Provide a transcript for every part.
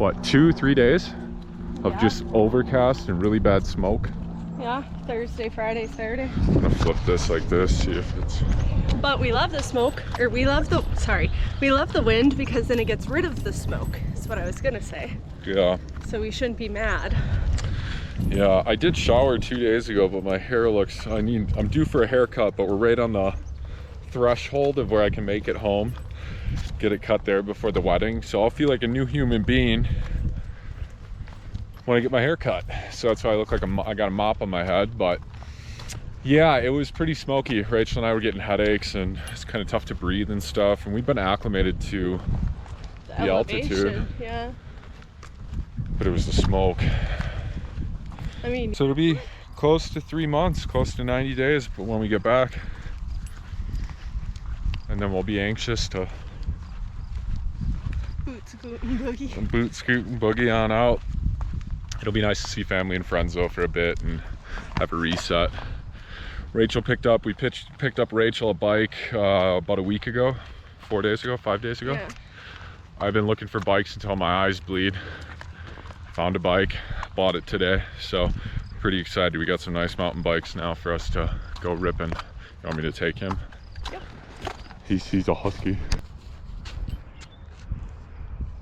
what, 2-3 days of just overcast and really bad smoke. Yeah, Thursday, Friday, Saturday. I'm gonna flip this like this, see if it's... But we love the smoke, or we love the wind because then it gets rid of the smoke, is what I was gonna say. Yeah. So we shouldn't be mad. Yeah, I did shower 2 days ago, but my hair looks, I'm due for a haircut, but we're right on the threshold of where I can make it home, get it cut there before the wedding. So I'll feel like a new human being when I get my hair cut. So that's why I look like I got a mop on my head. But yeah, it was pretty smoky. Rachel and I were getting headaches and it's kind of tough to breathe and stuff. And we've been acclimated to the altitude. Yeah. But it was the smoke. I mean, so it'll be close to 3 months, close to 90 days, but when we get back, and then we'll be anxious to boot scoot and boogie. Boot scoot and boogie on out. It'll be nice to see family and friends though for a bit and have a reset. Rachel picked up Rachel a bike about a week ago, 4 days ago, 5 days ago. Yeah. I've been looking for bikes until my eyes bleed. Found a bike, bought it today, so pretty excited. We got some nice mountain bikes now for us to go ripping. You want me to take him? Yep. He's a husky.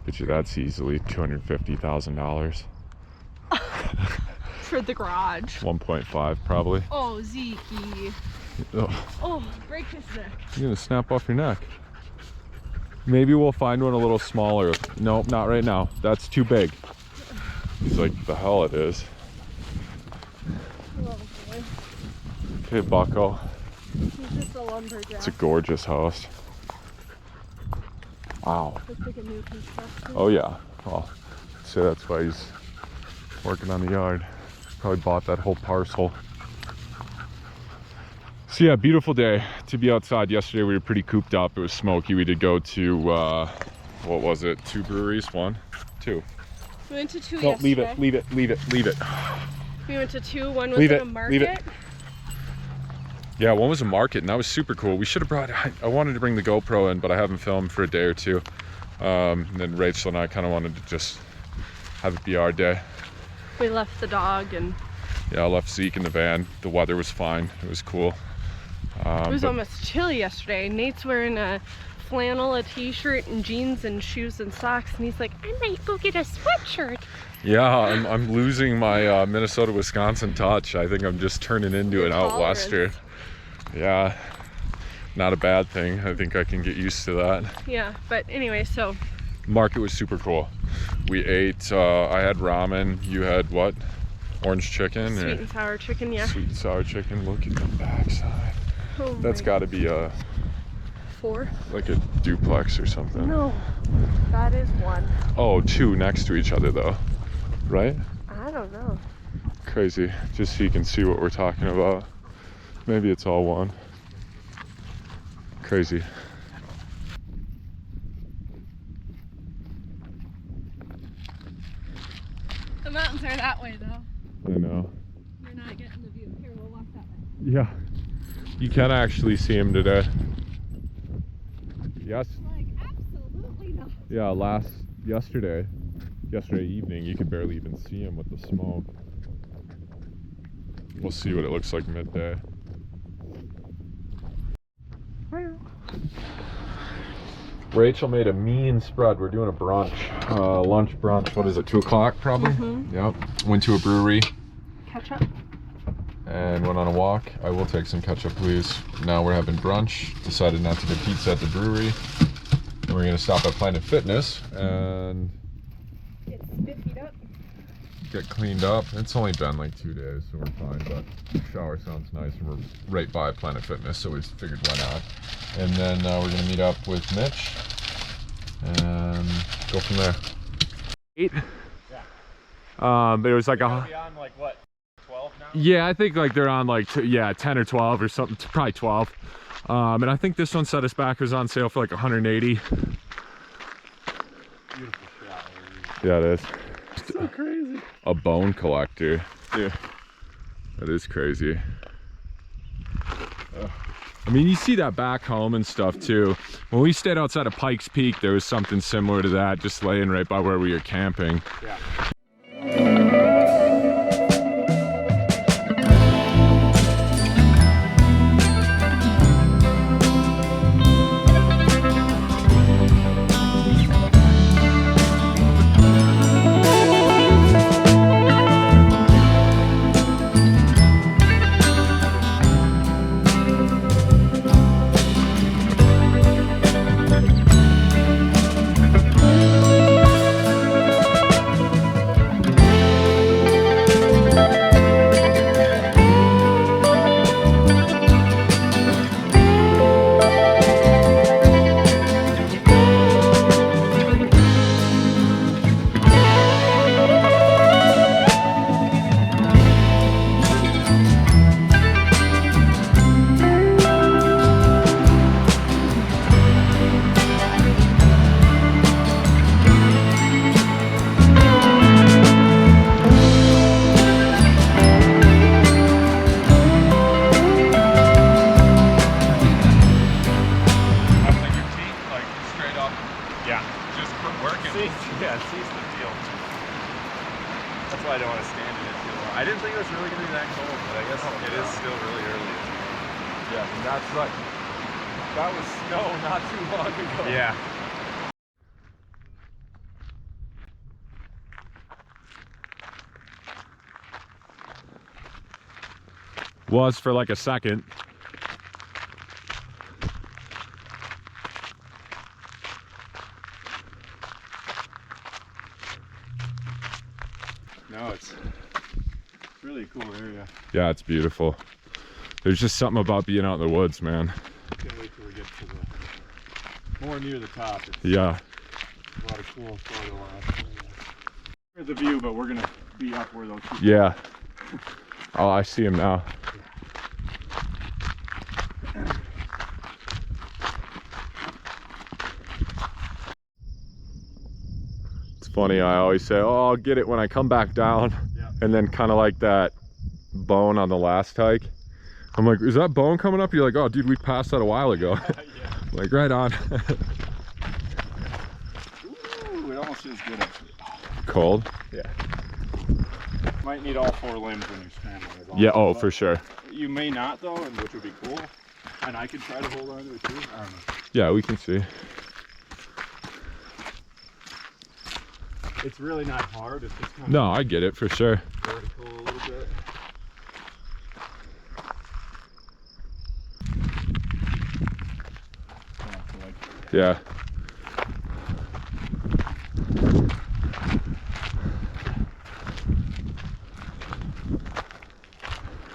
Bet you that's easily $250,000. For the garage. 1.5 probably. Oh, Zeke. Oh, break his neck. You're gonna snap off your neck. Maybe we'll find one a little smaller. Nope, not right now. That's too big. He's like, the hell it is. Oh, boy. Okay, bucko. He's just a lumberjack. It's a gorgeous house. Wow. Looks like a new construction. Oh yeah. Well, I'd say that's why he's working on the yard. Probably bought that whole parcel. So yeah, beautiful day to be outside. Yesterday we were pretty cooped up. It was smoky. We did go to, what was it? 2 breweries? 1? 2. We went to 2 No, yesterday. leave it. We went to 2. One was at a market. Leave it. Yeah, one was a market and that was super cool. We should have brought, I wanted to bring the GoPro in, but I haven't filmed for a day or two. And then Rachel and I kind of wanted to just have it be our day. We left the dog and... Yeah, I left Zeke in the van. The weather was fine. It was cool. It was almost chilly yesterday. Nate's wearing a flannel, a t-shirt, and jeans and shoes and socks, and he's like, I might go get a sweatshirt. Yeah, I'm losing my Minnesota-Wisconsin touch. I think I'm just turning into an out wester. Yeah, not a bad thing. I think I can get used to that. Yeah, but anyway, so... Market was super cool. We ate, I had ramen. You had what? Orange chicken? Sweet and sour chicken, yeah. Sweet and sour chicken. Look at the backside. Oh, that's got to be a... 4? Like a duplex or something. No, that is 1. Oh, 2 next to each other though, right? I don't know. Crazy, just so you can see what we're talking about. Maybe it's all 1. Crazy. The mountains are that way though. I know. You're not getting the view. Here, we'll walk that way. Yeah. You can actually see him today. Yes. Like, absolutely not. Yeah, yesterday evening, you could barely even see him with the smoke. We'll see what it looks like midday. Rachel made a mean spread. We're doing a brunch, lunch brunch. What is it, 2 o'clock probably? Mm-hmm. Yep. Went to a brewery. Ketchup. And went on a walk. I will take some ketchup, please. Now we're having brunch. Decided not to get pizza at the brewery. And we're gonna stop at Planet Fitness and Get spiffied up. get cleaned up. It's only been like 2 days, so we're fine, but the shower sounds nice and we're right by Planet Fitness, so we figured why not. And then we're gonna meet up with Mitch and go from there. 8? Yeah. But it was like on like what, 12 now? Yeah, I think like they're on like 10 or 12 or something, probably 12. And I think this one set us back. It was on sale for like 180. Beautiful shot. Yeah, it is. So crazy. A bone collector. Yeah. That is crazy. I mean, you see that back home and stuff too. When we stayed outside of Pikes Peak, there was something similar to that, just laying right by where we were camping. Yeah. That's why I don't want to stand in it too long. I didn't think it was really going to be that cold, but I guess it is still really early. Yeah, and that's like, that was snow not too long ago. Yeah. Was for like a second. No, it's really a cool area. Yeah, it's beautiful. There's just something about being out in the woods, man. Can't wait till we get to the more near the top. It's Yeah. a lot of cool photo ops. Here's the view, but we're gonna be up where those people Yeah. Oh, I see him now. It's funny, I always say, oh, I'll get it when I come back down. Yeah. And then kind of like that bone on the last hike. I'm like, is that bone coming up? You're like, oh, dude, we passed that a while ago. Yeah. Like, right on. Ooh, it almost feels good actually. Cold? Yeah. Might need all four limbs when you're scrambling. Yeah, oh, for sure. You may not though, and which would be cool. And I could try to hold on to it too. I don't know. Yeah, we can see. It's really not hard. It's just kind of No, I get it for sure. vertical a little bit. Yeah.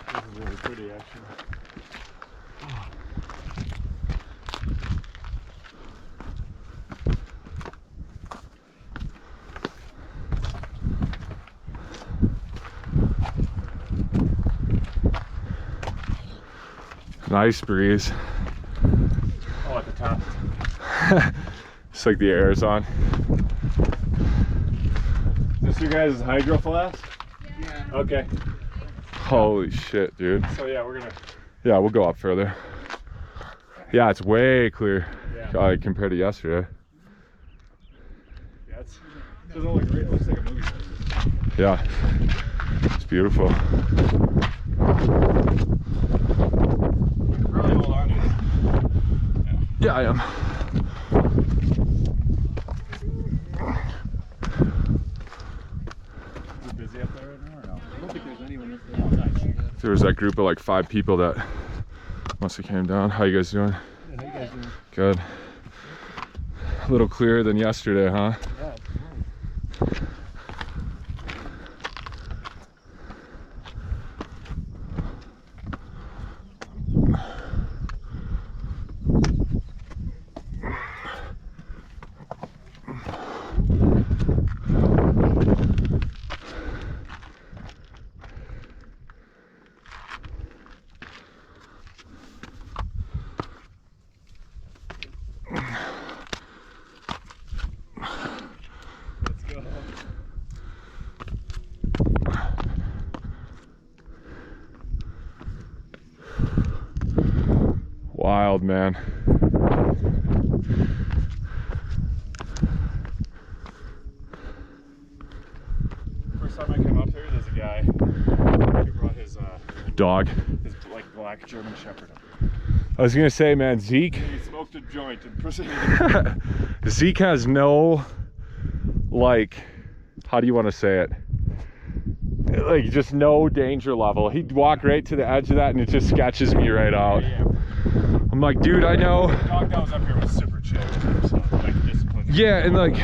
This is really pretty actually. Nice breeze. Oh, at the top. It's like the air is on. Is this your guys' hydro flask? Yeah. Okay. Holy shit, dude. So yeah, we're gonna. Yeah, we'll go up further. Yeah, it's way clear compared to yesterday. Yeah, it doesn't look great. It looks like a movie set. Yeah, it's beautiful. Really hold on to it. Yeah, I am. Is it busy up there right now or no? I don't think there's anyone up there. Oh, nice. There was that group of like 5 people that must have came down. How you guys doing? Yeah, how you guys doing? Good. A little clearer than yesterday, huh? Yeah, it's nice. Let's go. wild, man. First time I came up here, there's a guy who brought his Dog. his like black German Shepherd up. I was gonna say, man, Zeke. He smoked a joint and proceeded. Zeke has no, like, how do you want to say it? Like, just no danger level. He'd walk right to the edge of that and it just sketches me right out. Yeah. I'm like, dude, I know. The dog that was up here was super chill. So, like, disciplined. Yeah, and like,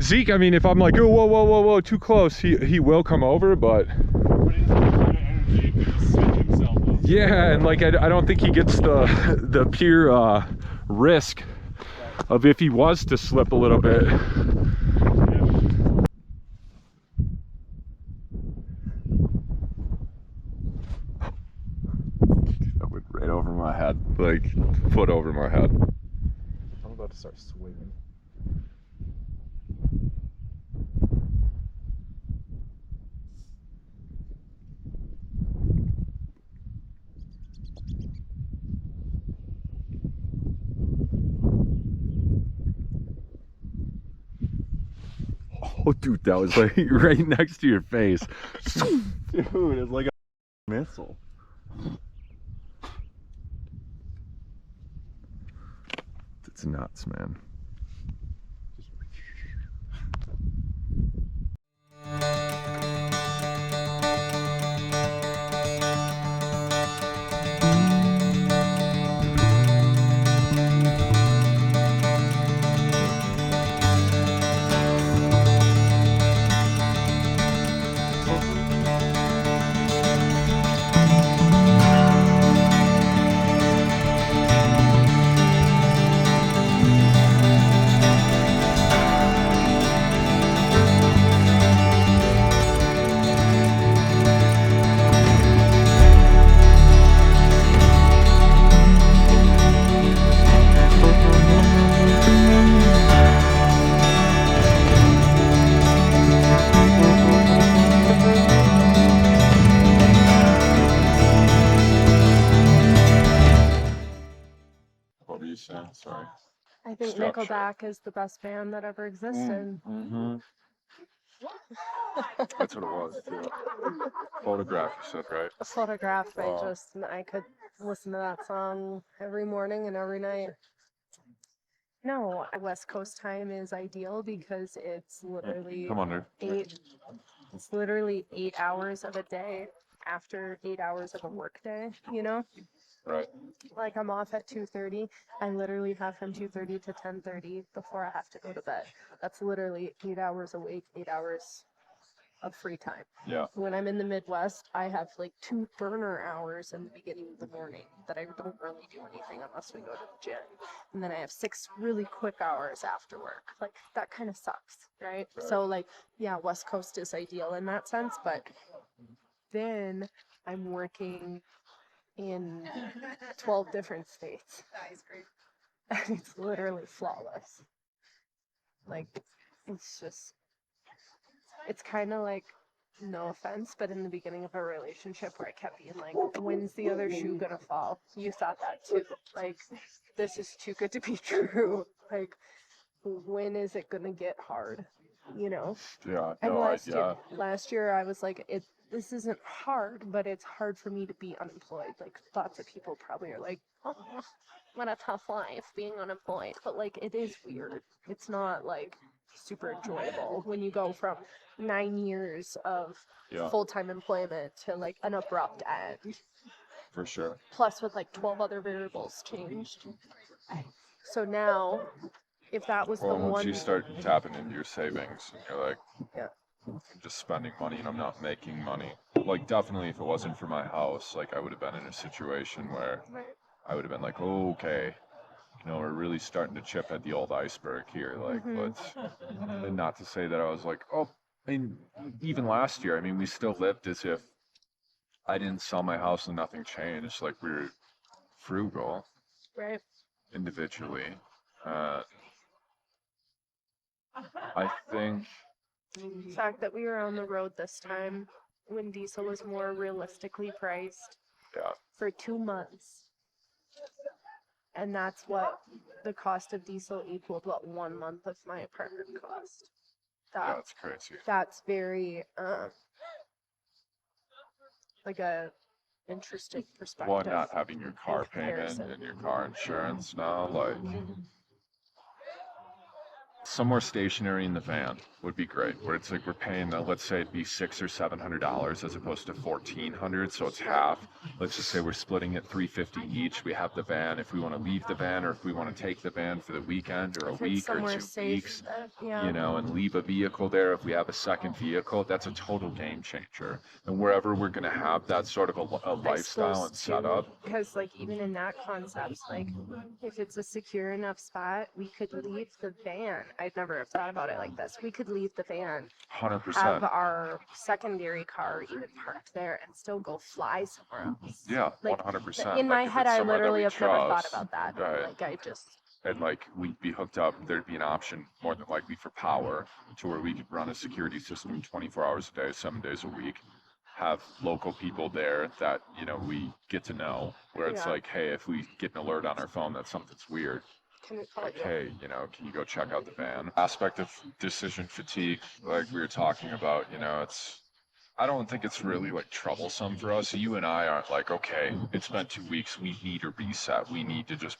Zeke, I mean, if I'm like, oh, whoa, too close, he will come over, but. But he doesn't have a lot of energy. He can just set himself up. Yeah, and like, I don't think he gets the pure risk of if he was to slip a little bit. That went right over my head, like foot over my head. I'm about to start swinging. Oh, dude, that was like right next to your face. Dude, it's like a missile. It's nuts, man. What were you saying? Sorry. I think Structure. Nickelback is the best band that ever existed. Mm-hmm. That's what it was, too. Photograph, you said, right? A Photograph, Oh. I could listen to that song every morning and every night. No, West Coast time is ideal because it's literally Come under. it's literally 8 hours of a day after 8 hours of a work day, you know? Right. Like I'm off at 2:30. I literally have from 2:30 to 10:30 before I have to go to bed. That's literally 8 hours a week, 8 hours of free time. Yeah. When I'm in the Midwest, I have like 2 burner hours in the beginning of the morning that I don't really do anything unless we go to the gym. And then I have 6 really quick hours after work. Like that kind of sucks, right? So like, yeah, West Coast is ideal in that sense, but then I'm working in 12 different states. And it's literally flawless. Like, it's kind of like, no offense, but in the beginning of a relationship where I kept being like, when's the other shoe gonna fall? You thought that too. Like, this is too good to be true. Like, when is it gonna get hard? You know? Yeah. And No, last year I was like, this isn't hard, but it's hard for me to be unemployed. Like, lots of people probably are like, oh, what a tough life being unemployed. But like, it is weird. It's not like super enjoyable when you go from 9 years of full-time employment to like an abrupt end. For sure. Plus with like 12 other variables changed. So now, if that was Well, the once one... you start tapping into your savings, and you're like, Yeah. I'm just spending money and I'm not making money. Like, definitely if it wasn't for my house, like, I would have been in a situation where I would have been like, oh, okay, you know, we're really starting to chip at the old iceberg here. Like, and not to say that I was like, oh, I mean, even last year, I mean, we still lived as if I didn't sell my house and nothing changed. Like, we were frugal. Right. Individually. I think The fact that we were on the road this time when diesel was more realistically priced for 2 months And that's what the cost of diesel equaled what 1 month of my apartment cost. That's crazy. That's very like a interesting perspective. Well, not having your car payment comparison. and your car insurance now, like somewhere stationary in the van would be great. Where it's like we're paying, let's say it'd be $600 or $700 as opposed to $1,400, so it's half. Let's just say we're splitting it $350 each. We have the van if we want to leave the van, or if we want to take the van for the weekend or a If it's week or somewhere 2 safe, weeks. yeah. You know, and leave a vehicle there. If we have a second vehicle, that's a total game changer. And wherever we're going to have that sort of a lifestyle and setup. Because like even in that concept, like if it's a secure enough spot, we could leave the van. I'd never have thought about it like this. We could leave the van, 100%. have our secondary car even parked there, and still go fly somewhere else. Yeah, like 100%. in my Like, if head, it's I somewhere that literally we have never thought trust, about that. right. Like I just. And like we'd be hooked up, there'd be an option more than likely for power to where we could run a security system 24 hours a day, 7 days a week, have local people there that, you know, we get to know, where it's Yeah. like, hey, if we get an alert on our phone that something's weird, Can we call like, you? hey, you know, can you go check out the van? Aspect of decision fatigue, like we were talking about, you know, I don't think it's really like troublesome for us. You and I aren't like, okay, it's been 2 weeks, we need a reset. We need to just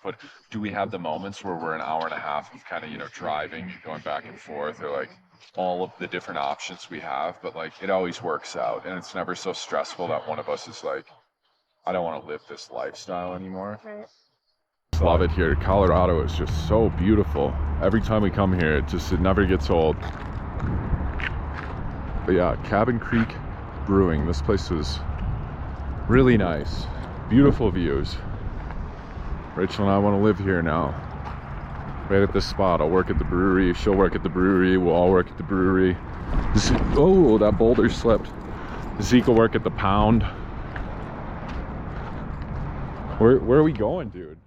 do we have the moments where we're an hour and a half of kind of, you know, driving, going back and forth, or like all of the different options we have, but like it always works out, and it's never so stressful that one of us is like, I don't want to live this lifestyle anymore. Right. Love it here. Colorado is just so beautiful. Every time we come here, it never gets old. But yeah, Cabin Creek Brewing. This place is really nice. Beautiful views. Rachel and I want to live here now. Right at this spot. I'll work at the brewery. She'll work at the brewery. We'll all work at the brewery. Oh, that boulder slipped. Zeke will work at the pound. Where are we going, dude?